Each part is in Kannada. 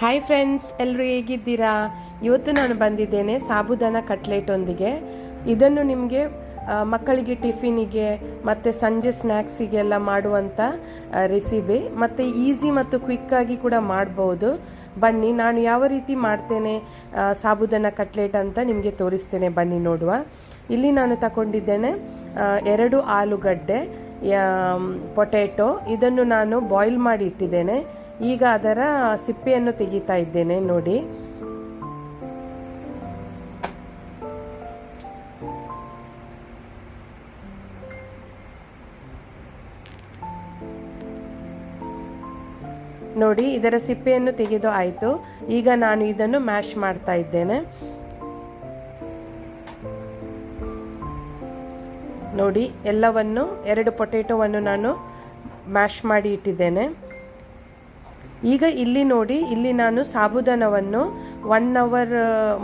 ಹಾಯ್ ಫ್ರೆಂಡ್ಸ್, ಎಲ್ಲರೂ ಹೇಗಿದ್ದೀರಾ? ಇವತ್ತು ನಾನು ಬಂದಿದ್ದೇನೆ ಸಾಬುದಾನ ಕಟ್ಲೆಟೊಂದಿಗೆ. ಇದನ್ನು ನಿಮಗೆ ಮಕ್ಕಳಿಗೆ ಟಿಫಿನಿಗೆ ಮತ್ತು ಸಂಜೆ ಸ್ನ್ಯಾಕ್ಸಿಗೆಲ್ಲ ಮಾಡುವಂಥ ರೆಸಿಪಿ, ಮತ್ತು ಈಸಿ ಮತ್ತು ಕ್ವಿಕ್ಕಾಗಿ ಕೂಡ ಮಾಡ್ಬೋದು. ಬನ್ನಿ ನಾನು ಯಾವ ರೀತಿ ಮಾಡ್ತೇನೆ ಸಾಬುದಾನ ಕಟ್ಲೆಟ್ ಅಂತ ನಿಮಗೆ ತೋರಿಸ್ತೇನೆ. ಬನ್ನಿ ನೋಡುವ. ಇಲ್ಲಿ ನಾನು ತಗೊಂಡಿದ್ದೇನೆ 2 ಆಲೂಗಡ್ಡೆ, ಪೊಟ್ಯಾಟೊ. ಇದನ್ನು ನಾನು ಬಾಯ್ಲ್ ಮಾಡಿ ಇಟ್ಟಿದ್ದೇನೆ. ಈಗ ಅದರ ಸಿಪ್ಪೆಯನ್ನು ತೆಗಿತಾ ಇದ್ದೇನೆ. ನೋಡಿ, ನೋಡಿ ಇದರ ಸಿಪ್ಪೆಯನ್ನು ತೆಗೆದು ಆಯಿತು. ಈಗ ನಾನು ಇದನ್ನು ಮ್ಯಾಶ್ ಮಾಡ್ತಾ ಇದ್ದೇನೆ. ನೋಡಿ, ಎಲ್ಲವನ್ನು 2 ಪೊಟ್ಯಾಟೊವನ್ನು ನಾನು ಮ್ಯಾಶ್ ಮಾಡಿ ಇಟ್ಟಿದ್ದೇನೆ. ಈಗ ಇಲ್ಲಿ ನೋಡಿ, ಇಲ್ಲಿ ನಾನು ಸಾಬುದಾನವನ್ನು 1 ಅವರ್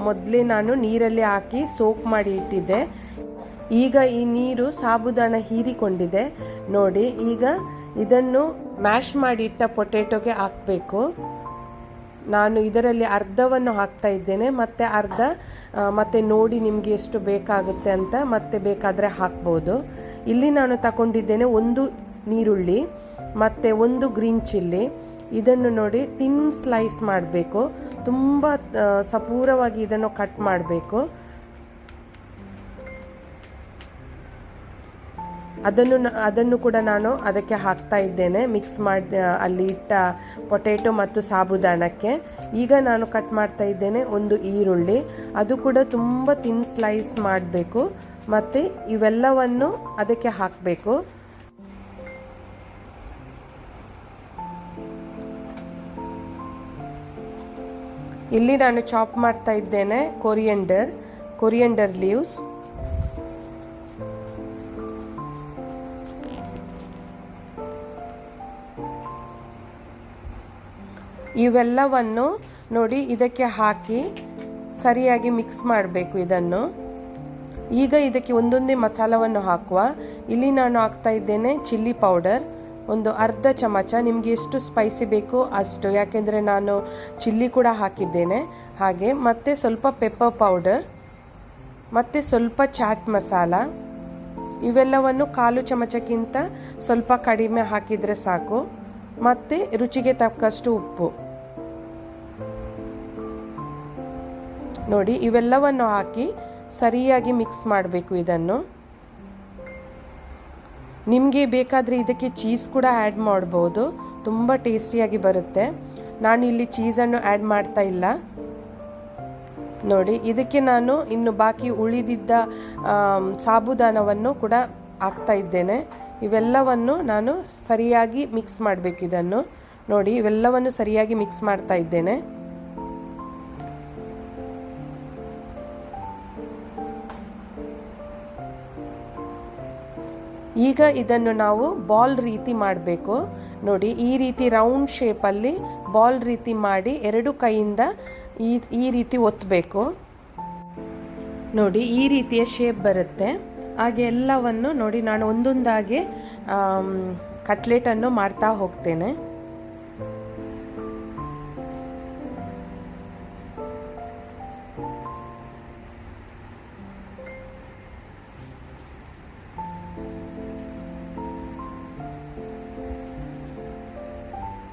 ಮೊದಲೇ ನಾನು ನೀರಲ್ಲಿ ಹಾಕಿ ಸೋಕ್ ಮಾಡಿ ಇಟ್ಟಿದ್ದೆ. ಈಗ ಈ ನೀರು ಸಾಬುದಾನ ಹೀರಿಕೊಂಡಿದೆ. ನೋಡಿ, ಈಗ ಇದನ್ನು ಮ್ಯಾಶ್ ಮಾಡಿ ಇಟ್ಟ ಪೊಟ್ಯಾಟೊಗೆ ಹಾಕಬೇಕು. ನಾನು ಇದರಲ್ಲಿ ಅರ್ಧವನ್ನು ಹಾಕ್ತಾ ಇದ್ದೇನೆ, ಮತ್ತು ಅರ್ಧ ಮತ್ತೆ ನೋಡಿ ನಿಮಗೆ ಎಷ್ಟು ಬೇಕಾಗುತ್ತೆ ಅಂತ ಮತ್ತೆ ಬೇಕಾದರೆ ಹಾಕ್ಬೋದು. ಇಲ್ಲಿ ನಾನು ತಗೊಂಡಿದ್ದೇನೆ 1 ನೀರುಳ್ಳಿ ಮತ್ತು 1 ಗ್ರೀನ್ ಚಿಲ್ಲಿ. ಇದನ್ನು ನೋಡಿ ತಿನ್ ಸ್ಲೈಸ್ ಮಾಡಬೇಕು, ತುಂಬ ಸಪೂರವಾಗಿ ಇದನ್ನು ಕಟ್ ಮಾಡಬೇಕು. ಅದನ್ನು ಕೂಡ ನಾನು ಅದಕ್ಕೆ ಹಾಕ್ತಾ ಇದ್ದೇನೆ, ಮಿಕ್ಸ್ ಮಾಡಿ ಅಲ್ಲಿ ಇಟ್ಟ ಪೊಟ್ಯಾಟೊ ಮತ್ತು ಸಾಬುದಾನಕ್ಕೆ. ಈಗ ನಾನು ಕಟ್ ಮಾಡ್ತಾ ಇದ್ದೇನೆ 1 ಈರುಳ್ಳಿ, ಅದು ಕೂಡ ತುಂಬ ತಿನ್ ಸ್ಲೈಸ್ ಮಾಡಬೇಕು, ಮತ್ತು ಇವೆಲ್ಲವನ್ನು ಅದಕ್ಕೆ ಹಾಕಬೇಕು. ಇಲ್ಲಿ ನಾನು ಚಾಪ್ ಮಾಡ್ತಾ ಇದ್ದೇನೆ ಕೊರಿಯಂಡರ್ ಲೀವ್ಸ್. ಇವೆಲ್ಲವನ್ನು ನೋಡಿ ಇದಕ್ಕೆ ಹಾಕಿ ಸರಿಯಾಗಿ ಮಿಕ್ಸ್ ಮಾಡಬೇಕು ಇದನ್ನು. ಈಗ ಇದಕ್ಕೆ ಒಂದೊಂದೇ ಮಸಾಲವನ್ನು ಹಾಕುವ. ಇಲ್ಲಿ ನಾನು ಹಾಕ್ತಾ ಇದ್ದೇನೆ ಚಿಲ್ಲಿ ಪೌಡರ್, ಒಂದು ಅರ್ಧ ಚಮಚ. ನಿಮಗೆ ಎಷ್ಟು ಸ್ಪೈಸಿ ಬೇಕು ಅಷ್ಟು, ಯಾಕೆಂದರೆ ನಾನು ಚಿಲ್ಲಿ ಕೂಡ ಹಾಕಿದ್ದೇನೆ. ಹಾಗೆ ಮತ್ತು ಸ್ವಲ್ಪ ಪೆಪ್ಪರ್ ಪೌಡರ್ ಮತ್ತು ಸ್ವಲ್ಪ ಚಾಟ್ ಮಸಾಲ. ಇವೆಲ್ಲವನ್ನು 1/4 ಚಮಚಕ್ಕಿಂತ ಸ್ವಲ್ಪ ಕಡಿಮೆ ಹಾಕಿದರೆ ಸಾಕು. ಮತ್ತು ರುಚಿಗೆ ತಕ್ಕಷ್ಟು ಉಪ್ಪು. ನೋಡಿ, ಇವೆಲ್ಲವನ್ನು ಹಾಕಿ ಸರಿಯಾಗಿ ಮಿಕ್ಸ್ ಮಾಡಬೇಕು ಇದನ್ನು. ನಿಮಗೆ ಬೇಕಾದರೆ ಇದಕ್ಕೆ ಚೀಸ್ ಕೂಡ ಆ್ಯಡ್ ಮಾಡ್ಬೋದು, ತುಂಬ ಟೇಸ್ಟಿಯಾಗಿ ಬರುತ್ತೆ. ನಾನು ಇಲ್ಲಿ ಚೀಸನ್ನು ಆ್ಯಡ್ ಮಾಡ್ತಾ ಇಲ್ಲ. ನೋಡಿ, ಇದಕ್ಕೆ ನಾನು ಇನ್ನು ಬಾಕಿ ಉಳಿದಿದ್ದ ಸಾಬುದಾನವನ್ನು ಕೂಡ ಹಾಕ್ತಾ ಇದ್ದೇನೆ. ಇವೆಲ್ಲವನ್ನು ನಾನು ಸರಿಯಾಗಿ ಮಿಕ್ಸ್ ಮಾಡಬೇಕು ಇದನ್ನು. ನೋಡಿ, ಇವೆಲ್ಲವನ್ನು ಸರಿಯಾಗಿ ಮಿಕ್ಸ್ ಮಾಡ್ತಾ ಇದ್ದೇನೆ. ಈಗ ಇದನ್ನು ನಾವು ಬಾಲ್ ರೀತಿ ಮಾಡಬೇಕು. ನೋಡಿ, ಈ ರೀತಿ ರೌಂಡ್ ಶೇಪಲ್ಲಿ ಬಾಲ್ ರೀತಿ ಮಾಡಿ 2 ಕೈಯಿಂದ ಈ ರೀತಿ ಒತ್ತಬೇಕು. ನೋಡಿ, ಈ ರೀತಿಯ ಶೇಪ್ ಬರುತ್ತೆ. ಹಾಗೆ ಎಲ್ಲವನ್ನು ನೋಡಿ ನಾನು ಒಂದೊಂದಾಗಿ ಕಟ್ಲೆಟನ್ನು ಮಾಡ್ತಾ ಹೋಗ್ತೇನೆ.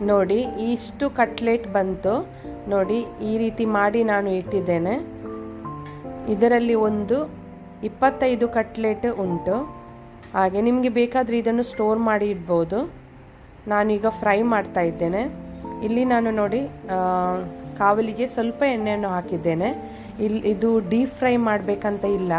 ನೋಡಿ, ಇಷ್ಟು ಕಟ್ಲೆಟ್ ಬಂತು. ನೋಡಿ, ಈ ರೀತಿ ಮಾಡಿ ನಾನು ಇಟ್ಟಿದ್ದೇನೆ. ಇದರಲ್ಲಿ ಒಂದು 25 ಕಟ್ಲೆಟ್ ಉಂಟು. ಹಾಗೆ ನಿಮಗೆ ಬೇಕಾದರೆ ಇದನ್ನು ಸ್ಟೋರ್ ಮಾಡಿ ಇಡ್ಬೋದು. ನಾನೀಗ ಫ್ರೈ ಮಾಡ್ತಾ ಇದ್ದೇನೆ. ಇಲ್ಲಿ ನಾನು ನೋಡಿ ಕಾವಲಿಗೆ ಸ್ವಲ್ಪ ಎಣ್ಣೆಯನ್ನು ಹಾಕಿದ್ದೇನೆ. ಇದು ಡೀಪ್ ಫ್ರೈ ಮಾಡಬೇಕಂತ ಇಲ್ಲ.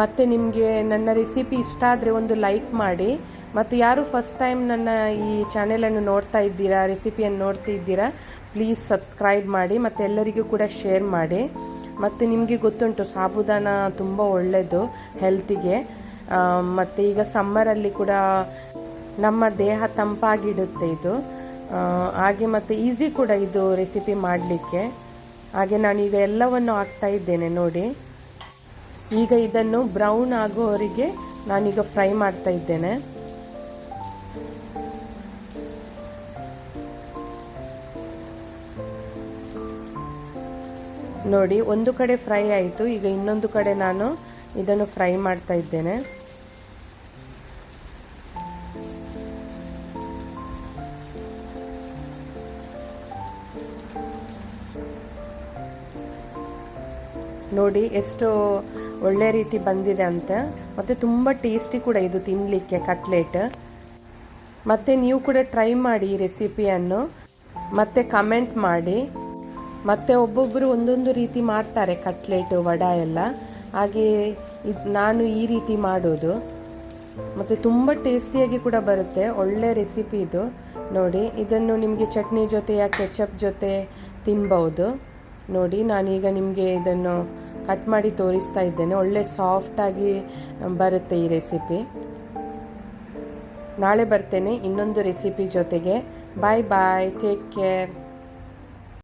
ಮತ್ತು ನಿಮಗೆ ನನ್ನ ರೆಸಿಪಿ ಇಷ್ಟ ಆದರೆ ಒಂದು ಲೈಕ್ ಮಾಡಿ. ಮತ್ತು ಯಾರು ಫಸ್ಟ್ ಟೈಮ್ ನನ್ನ ಈ ಚಾನೆಲನ್ನು ನೋಡ್ತಾ ಇದ್ದೀರಾ, ರೆಸಿಪಿಯನ್ನು ನೋಡ್ತಾ ಇದ್ದೀರಾ, ಪ್ಲೀಸ್ ಸಬ್ಸ್ಕ್ರೈಬ್ ಮಾಡಿ ಮತ್ತು ಎಲ್ಲರಿಗೂ ಕೂಡ ಶೇರ್ ಮಾಡಿ. ಮತ್ತು ನಿಮಗೆ ಗೊತ್ತುಂಟು ಸಾಬುದಾನ ತುಂಬ ಒಳ್ಳೆಯದು ಹೆಲ್ತಿಗೆ. ಮತ್ತು ಈಗ ಸಮ್ಮರಲ್ಲಿ ಕೂಡ ನಮ್ಮ ದೇಹ ತಂಪಾಗಿಡುತ್ತೆ ಇದು. ಹಾಗೆ ಮತ್ತು ಈಸಿ ಕೂಡ ಇದು ರೆಸಿಪಿ ಮಾಡಲಿಕ್ಕೆ. ಹಾಗೆ ನಾನೀಗ ಎಲ್ಲವನ್ನು ಹಾಕ್ತಾ ಇದ್ದೇನೆ. ನೋಡಿ, ಈಗ ಇದನ್ನು ಬ್ರೌನ್ ಆಗೋವರೆಗೆ ನಾನೀಗ ಫ್ರೈ ಮಾಡ್ತಾ ಇದ್ದೇನೆ. ನೋಡಿ ಒಂದು ಕಡೆ ಫ್ರೈ ಆಯಿತು. ಈಗ ಇನ್ನೊಂದು ಕಡೆ ನಾನು ಇದನ್ನು ಫ್ರೈ ಮಾಡ್ತಾ ಇದ್ದೇನೆ. ನೋಡಿ ಎಷ್ಟು ಒಳ್ಳೆ ರೀತಿ ಬಂದಿದೆ ಅಂತ. ಮತ್ತು ತುಂಬ ಟೇಸ್ಟಿ ಕೂಡ ಇದು ತಿನ್ನಲಿಕ್ಕೆ ಕಟ್ಲೆಟ್. ಮತ್ತು ನೀವು ಕೂಡ ಟ್ರೈ ಮಾಡಿ ಈ ರೆಸಿಪಿಯನ್ನು, ಮತ್ತು ಕಮೆಂಟ್ ಮಾಡಿ. ಮತ್ತು ಒಬ್ಬೊಬ್ಬರು ಒಂದೊಂದು ರೀತಿ ಮಾಡ್ತಾರೆ ಕಟ್ಲೆಟ್ ವಡ ಎಲ್ಲ, ಹಾಗೆ ನಾನು ಈ ರೀತಿ ಮಾಡೋದು. ಮತ್ತು ತುಂಬ ಟೇಸ್ಟಿಯಾಗಿ ಕೂಡ ಬರುತ್ತೆ. ಒಳ್ಳೆ ರೆಸಿಪಿ ಇದು. ನೋಡಿ ಇದನ್ನು ನಿಮಗೆ ಚಟ್ನಿ ಜೊತೆ ಯಾ ಕೆಚಪ್ ಜೊತೆ ತಿನ್ಬೋದು. ನೋಡಿ ನಾನೀಗ ನಿಮಗೆ ಇದನ್ನು ಕಟ್ ಮಾಡಿ ತೋರಿಸ್ತಾ ಇದ್ದೇನೆ. ಒಳ್ಳೆ ಸಾಫ್ಟಾಗಿ ಬರುತ್ತೆ ಈ ರೆಸಿಪಿ. ನಾಳೆ ಬರ್ತೇನೆ ಇನ್ನೊಂದು ರೆಸಿಪಿ ಜೊತೆಗೆ. ಬಾಯ್ ಬಾಯ್, ಟೇಕ್ ಕೇರ್.